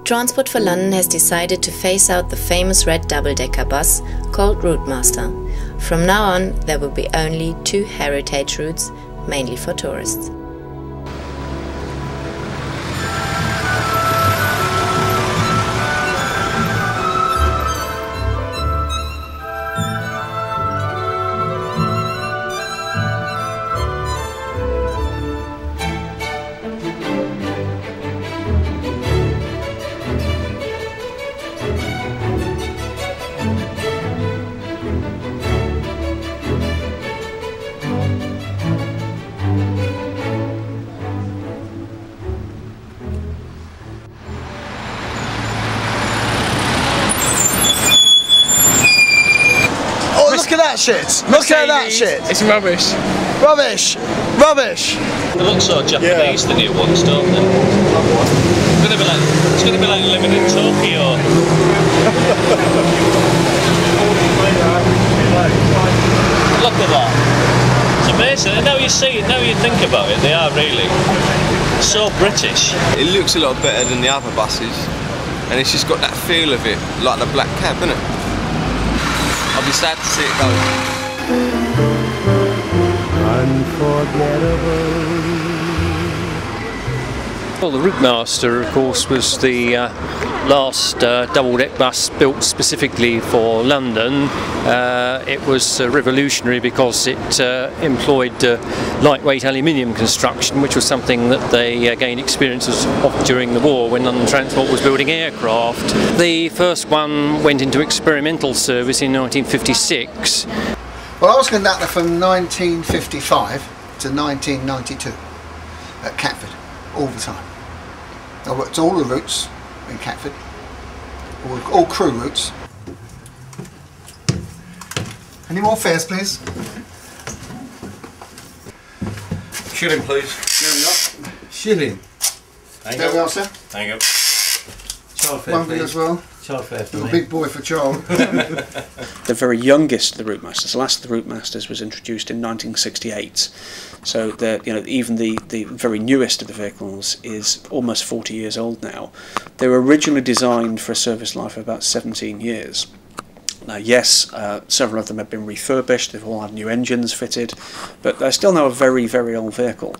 Transport for London has decided to phase out the famous red double-decker bus called Routemaster. From now on, there will be only 2 heritage routes, mainly for tourists. Look at that shit! Look at that shit! It's rubbish. Rubbish! Rubbish! They look so Japanese, the new ones, don't they? It's going to be like living in Tokyo. Look at that. It's amazing. And now you see it, now you think about it, they are really so British. It looks a lot better than the other buses, and it's just got that feel of it, like the black cab, isn't it? I'll be sad to see it go. Unforgettable. Well, the Routemaster, of course, was the last double-deck bus built specifically for London. It was revolutionary because it employed lightweight aluminium construction, which was something that they gained experience of during the war when London Transport was building aircraft. The first one went into experimental service in 1956. Well, I was conductor from 1955 to 1992 at Catford, all the time. I worked all the routes in Catford, all crew routes. Any more fares, please? Shilling, please. There we are. Shilling. There we are, sir. Thank you. Child fare, One big as well. Child fare for Little me. big boy for child. The very youngest of the Routemasters, the last of the Routemasters, was introduced in 1968. So even the very newest of the vehicles is almost 40 years old now. They were originally designed for a service life of about 17 years. Now, yes, several of them have been refurbished, they've all had new engines fitted, but they're still now a very, very old vehicle.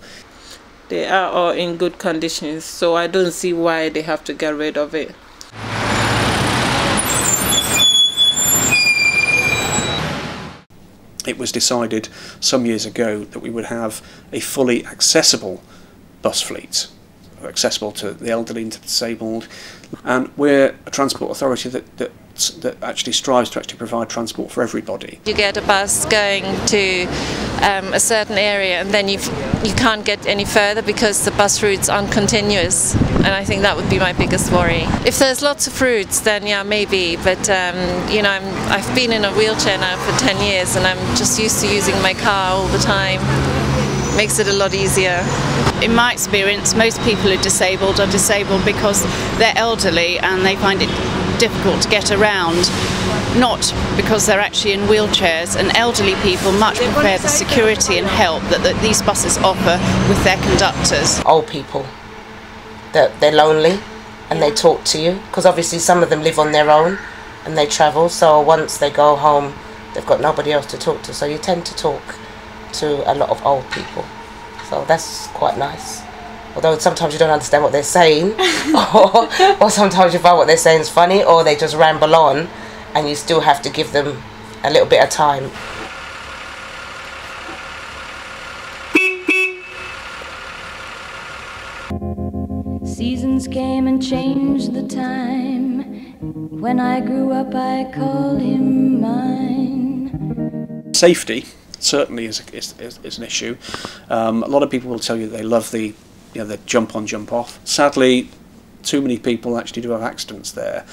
They are all in good conditions, so I don't see why they have to get rid of it. It was decided some years ago that we would have a fully accessible bus fleet, accessible to the elderly and to the disabled, and we're a transport authority that actually strives to actually provide transport for everybody. You get a bus going to a certain area and then you can't get any further because the bus routes aren't continuous, and I think that would be my biggest worry. If there's lots of routes, then yeah, maybe, but I've been in a wheelchair now for 10 years and I'm just used to using my car all the time. Makes it a lot easier. In my experience, most people who are disabled because they're elderly and they find it difficult to get around, not because they're actually in wheelchairs, and elderly people much prefer the security and help that these buses offer with their conductors. Old people, they're lonely and they talk to you, because obviously some of them live on their own and they travel, so once they go home they've got nobody else to talk to, so you tend to talk to a lot of old people, so that's quite nice. Although sometimes you don't understand what they're saying, or sometimes you find what they're saying is funny, or they just ramble on, and you still have to give them a little bit of time. Seasons came and changed the time. When I grew up, I called him mine. Safety certainly is an issue. A lot of people will tell you they love the jump on, jump off. Sadly, too many people actually do have accidents there.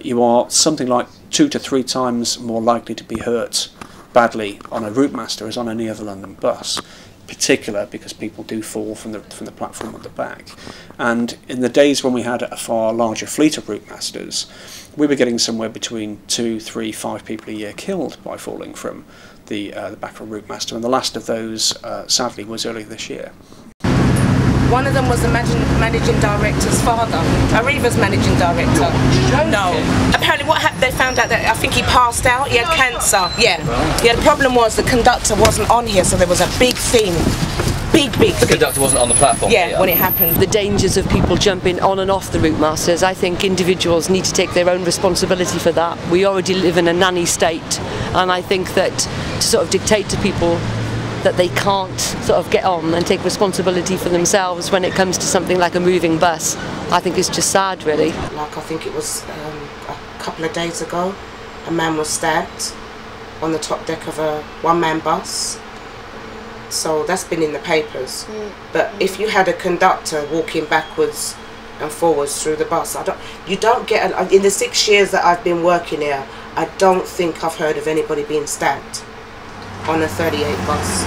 You are something like 2 to 3 times more likely to be hurt badly on a Routemaster as on any other London bus, particular because people do fall from the platform at the back. And in the days when we had a far larger fleet of Routemasters, we were getting somewhere between 2, 3, 5 people a year killed by falling from the back of a Routemaster, and the last of those sadly was earlier this year. One of them was the managing director's father. Arriva's managing director. No. Apparently what happened, they found out that I think he passed out, he had cancer. Yeah. Yeah, the problem was the conductor wasn't on here, so there was a big thing. The conductor wasn't on the platform? Yeah, when it happened. The dangers of people jumping on and off the route masters, I think individuals need to take their own responsibility for that. We already live in a nanny state, and I think that to sort of dictate to people that they can't sort of get on and take responsibility for themselves when it comes to something like a moving bus, I think it's just sad, really. Like, I think it was a couple of days ago, a man was stabbed on the top deck of a one-man bus. So that's been in the papers. But if you had a conductor walking backwards and forwards through the bus, you don't get, in the 6 years that I've been working here, I don't think I've heard of anybody being stabbed on a 38 bus.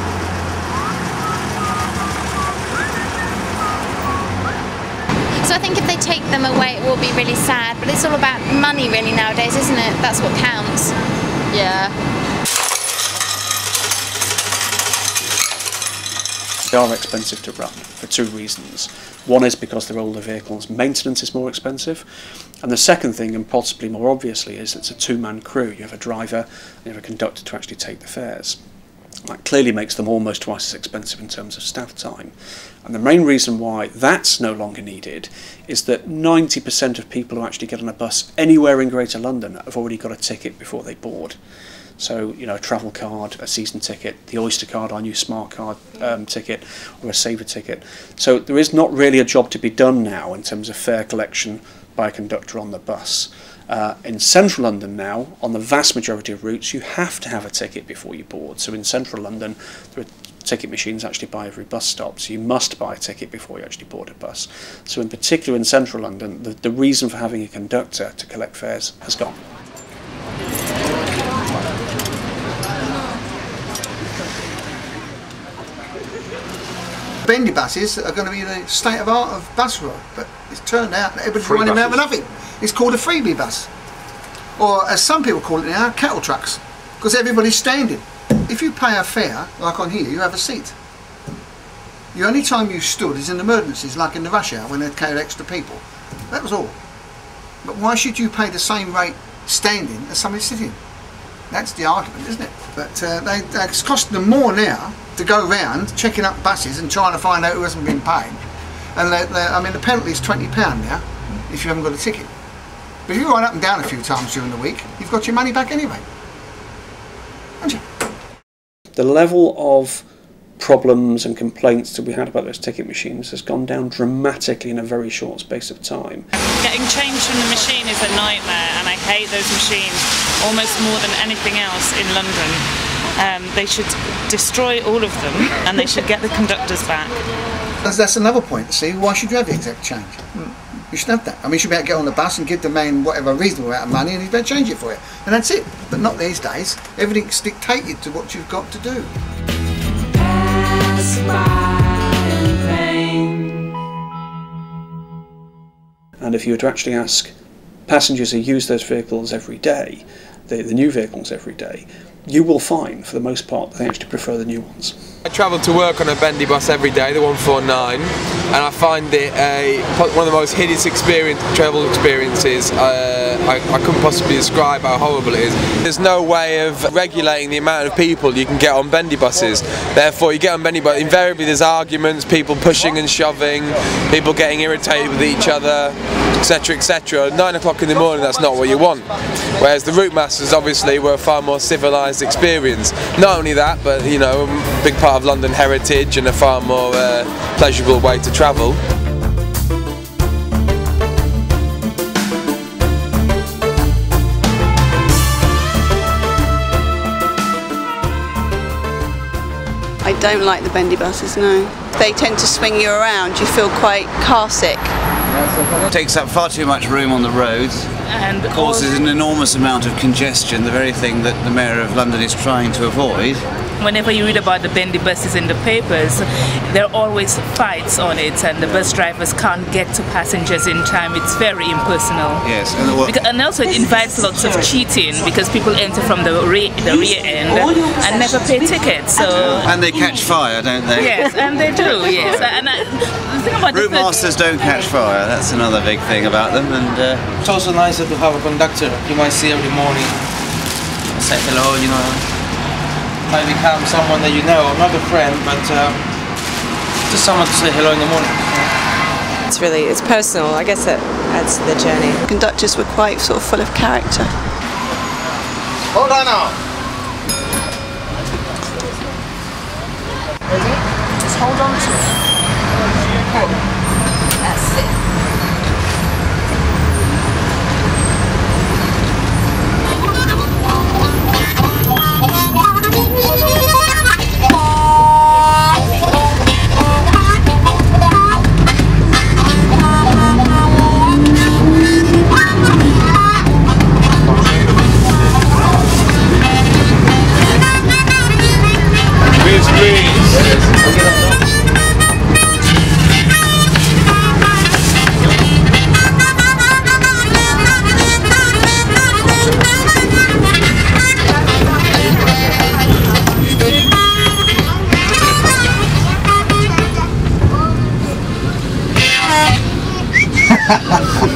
So I think if they take them away it will be really sad, but it's all about money really nowadays, isn't it? That's what counts. Yeah. They are expensive to run for two reasons. One is because they're older vehicles, maintenance is more expensive. And the second thing, and possibly more obviously, is it's a two-man crew. You have a driver and you have a conductor to actually take the fares. That clearly makes them almost twice as expensive in terms of staff time. And the main reason why that's no longer needed is that 90% of people who actually get on a bus anywhere in Greater London have already got a ticket before they board. So, you know, a travel card, a season ticket, the Oyster card, our new smart card ticket, or a saver ticket. So there is not really a job to be done now in terms of fare collection by a conductor on the bus. In central London now, on the vast majority of routes, you have to have a ticket before you board. So in central London, there are ticket machines actually by every bus stop, so you must buy a ticket before you actually board a bus. So in particular in central London, the reason for having a conductor to collect fares has gone. Bendy buses are going to be the state of art of bus road, but it's turned out that everybody's running around with nothing. It's called a freebie bus, or as some people call it now, cattle trucks, because everybody's standing. If you pay a fare, like on here, you have a seat. The only time you stood is in emergencies, like in the rush hour when they carried extra people. That was all. But why should you pay the same rate standing as somebody sitting? That's the argument, isn't it? But it's costing them more now to go round checking up buses and trying to find out who hasn't been paid. And I mean, the penalty is £20 now if you haven't got a ticket. But if you run up and down a few times during the week, you've got your money back anyway, haven't you? The level of problems and complaints that we had about those ticket machines has gone down dramatically in a very short space of time. Getting change from the machine is a nightmare, and I hate those machines almost more than anything else in London. They should destroy all of them and they should get the conductors back. That's another point. See, why should you have the exact change? You should have that. I mean, you should be able to get on the bus and give the man whatever reasonable amount of money and he's better change it for you. And that's it. But not these days. Everything's dictated to what you've got to do. And if you were to actually ask passengers who use those vehicles every day, the new vehicles every day, you will find, for the most part, they actually prefer the new ones. I travel to work on a bendy bus every day, the 149, and I find it one of the most hideous travel experiences. I couldn't possibly describe how horrible it is. There's no way of regulating the amount of people you can get on bendy buses. Therefore, you get on bendy buses, invariably there's arguments, people pushing and shoving, people getting irritated with each other, etc, etc. At 9 o'clock in the morning, that's not what you want. Whereas the Routemasters obviously were a far more civilised experience. Not only that, but you know, a big part of London heritage and a far more pleasurable way to travel. I don't like the bendy buses, no. They tend to swing you around, you feel quite car sick. It takes up far too much room on the roads and causes an enormous amount of congestion, the very thing that the Mayor of London is trying to avoid. Whenever you read about the bendy buses in the papers, there are always fights on it, and the bus drivers can't get to passengers in time. It's very impersonal. Yes, and also it invites lots of cheating because people enter from the rear end and never pay tickets. So and they catch fire, don't they? Yes, and they do. Yes, and the thing about Routmasters don't catch fire. That's another big thing about them. And it's also nicer to have a conductor you might see every morning. Say hello, you know. Might become someone that you know, not a friend, but just someone to say hello in the morning. It's personal. I guess it adds to the journey. Conductors were quite sort of full of character. Hold on now. Ready? Just hold on to it. That's it.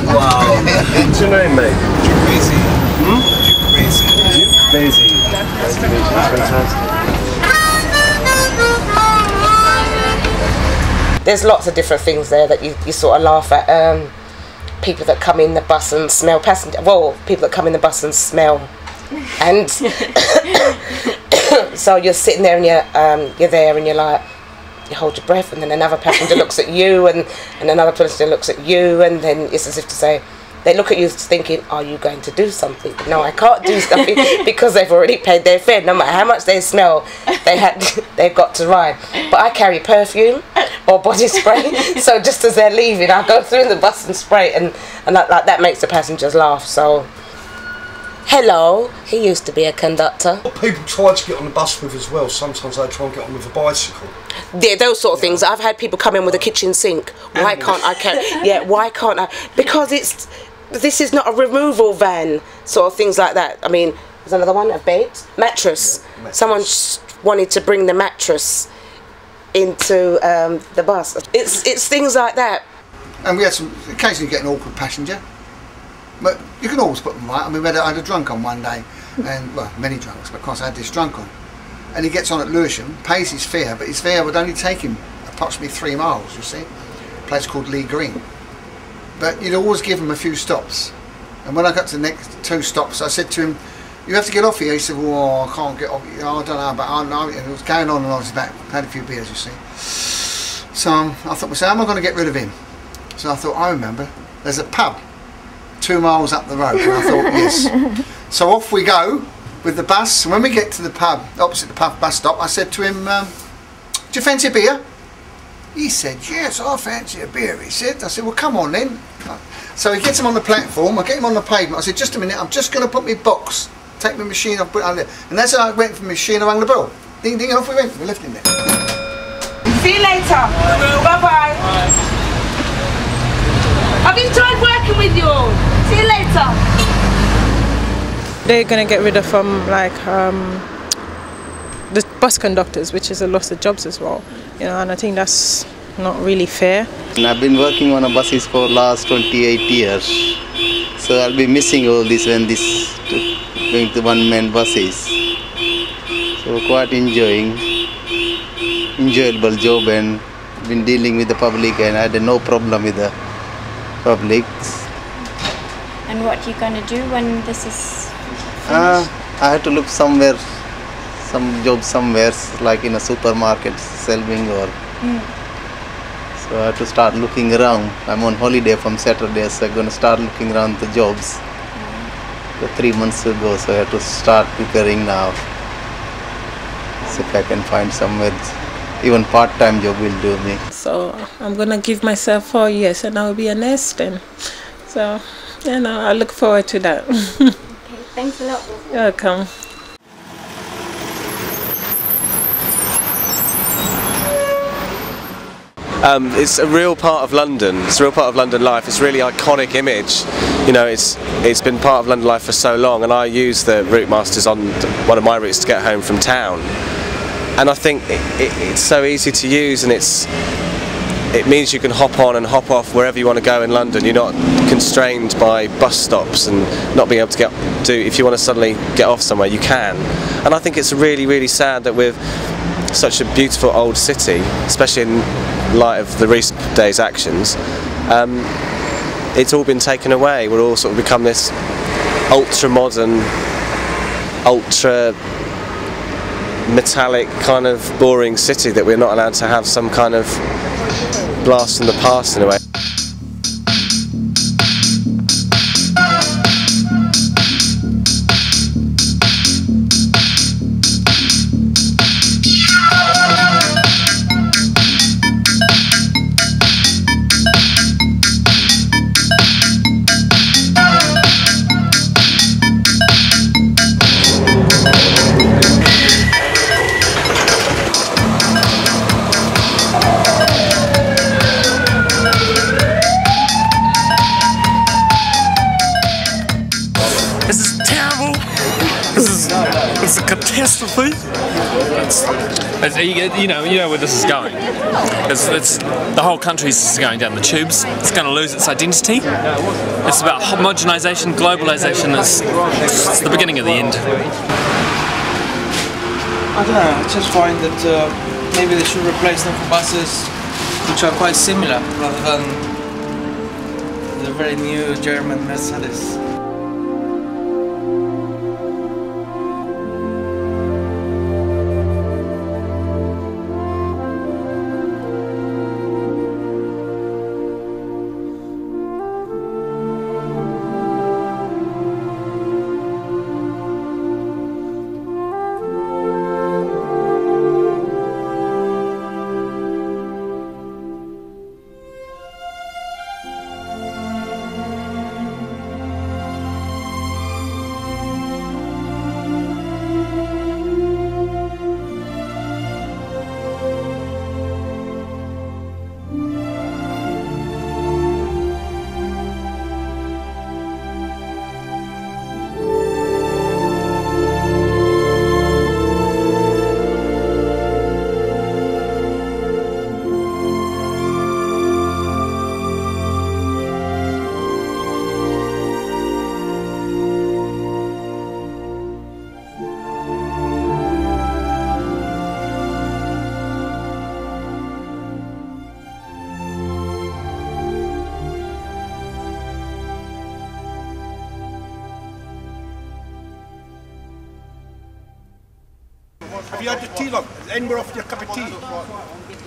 Wow. What's your name, mate? Crazy. Crazy. That's fantastic. There's lots of different things there that you sort of laugh at. People that come in the bus and smell passenger. Well, people that come in the bus and smell, and so you're sitting there and you're there and you're like, you hold your breath, and then another passenger looks at you, and another passenger looks at you, and then it's as if to say, they look at you thinking, are you going to do something? No, I can't do something because they've already paid their fare. No matter how much they smell, they've got to ride. But I carry perfume or body spray, so just as they're leaving, I go through the bus and spray it, and that makes the passengers laugh. So, hello, he used to be a conductor. People try to get on the bus with as well. Sometimes they try and get on with a bicycle. Yeah, those sort of things. I've had people come in with a kitchen sink. Why can't I carry? Yeah, why can't I? Because this is not a removal van, sort of things like that. I mean, there's another one, a bed, mattress. Yeah, mattress. Someone wanted to bring the mattress into the bus. It's things like that. And we had occasionally get an awkward passenger, but you can always put them right. I mean, I had a drunk on one day, and well, many drunks, but of course I had this drunk on, and he gets on at Lewisham, pays his fare, but his fare would only take him approximately 3 miles. You see, a place called Lee Green. But you'd always give him a few stops, and when I got to the next 2 stops, I said to him, "You have to get off here." He said, "Well, I can't get off. I don't know, but I know." And it was going on and on. His back had a few beers, you see. So I thought, well, so how am I going to get rid of him? So I thought, I remember, there's a pub 2 miles up the road, and I thought, yes. So off we go with the bus, and when we get to the pub, opposite the pub bus stop, I said to him, "Do you fancy a beer?" He said, "Yes, I fancy a beer," he said. I said, "Well, come on then." So he gets him on the platform, I get him on the pavement. I said, "Just a minute, I'm just going to put my box, take my machine off, put it on there." And that's how I went from the machine, I rang the bell. Ding, ding, off we went. We left him there. See you later. Bye-bye. I've enjoyed working with you all. See you later. They're going to get rid of the bus conductors, which is a loss of jobs as well. You know, and I think that's not really fair. And I've been working on a buses for last 28 years. So I'll be missing all this when this going to one-man buses. So quite enjoyable job, and been dealing with the public, and I had no problem with the public. And what are you going to do when this is finished? I had to look somewhere, some job somewhere, like in a supermarket, selling or. So I have to start looking around. I'm on holiday from Saturday, so I'm going to start looking around the jobs. 3 months ago, so I have to start preparing now. So if I can find somewhere, even part-time job will do me. So I'm going to give myself 4 years and I will be a nurse then. So, you know, I look forward to that. Okay, thanks a lot. You're welcome. It's a real part of London. It's a real part of London life. It's a really iconic image. You know, it's been part of London life for so long, and I use the Routemasters on one of my routes to get home from town. And I think it's so easy to use, and it means you can hop on and hop off wherever you want to go in London. You're not constrained by bus stops and not being able to if you want to suddenly get off somewhere, you can. And I think it's really, really sad that with such a beautiful old city, especially in light of the recent days' actions, it's all been taken away. We're all sort of become this ultra-modern, ultra-metallic kind of boring city that we're not allowed to have some kind of blast from the past in a way. It's a catastrophe. You know where this is going. The whole country's going down the tubes. It's going to lose its identity. It's about homogenisation, globalisation. It's the beginning of the end. I don't know. I just find that maybe they should replace them for buses which are quite similar rather than the very new German Mercedes. Have you had the tea long? Anywhere off your cup of tea?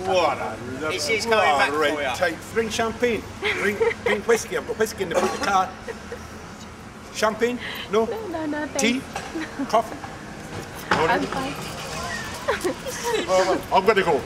What a lovely... It's coming back for you. Drink champagne. Drink whiskey. I've got whiskey in the car. Champagne? No? No, tea? thanks. Coffee? I'm fine. I'm going to go.